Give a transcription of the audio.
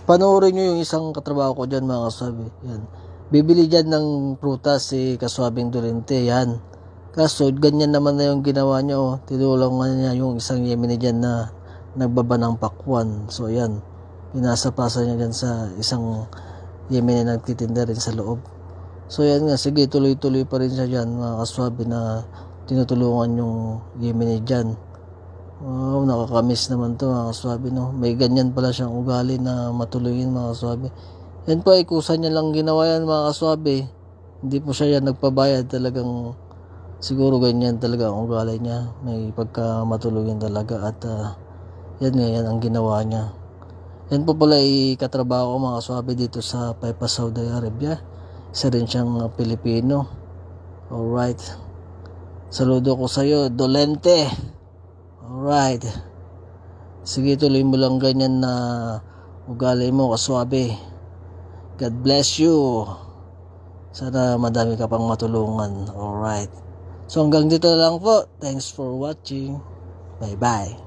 Panoorin nyo yung isang katrabaho ko dyan mga kaswabe. Yan. Bibili dyan ng prutas si Kaswabing Dolente. Yan. Kaso ganyan naman na yung ginawa niya. Oh. Tinulungan niya yung isang Yemeni dyan na nagbaba ng pakwan. So yan. Pinasapasa niya dyan sa isang Yemeni na nagtitinda rin sa loob. So yan nga. Sige, tuloy-tuloy pa rin siya dyan mga kaswabe na tinutulungan yung Yemeni dyan. Wow, nakakamiss naman to mga kaswabe, no? May ganyan pala siyang ugali na matuluyin mga kaswabe. Yan po ay kusa niya lang ginawa yan mga kaswabe. Hindi po siya yan nagpabayad, talagang siguro ganyan talaga ang ugali niya. May pagkamatuluyin talaga at yan nga yan ang ginawa niya. Yan po pala ay katrabaho ko mga kaswabe dito sa Paipa, Saudi Arabia. Isa rin siyang Pilipino. Alright. Saludo ko sa'yo, Dolente. Alright. Sige, tuloy mo lang ganyan na ugali mo, kaswabe. God bless you. Sana madami ka pang matulungan. Alright. So hanggang dito lang po. Thanks for watching. Bye bye.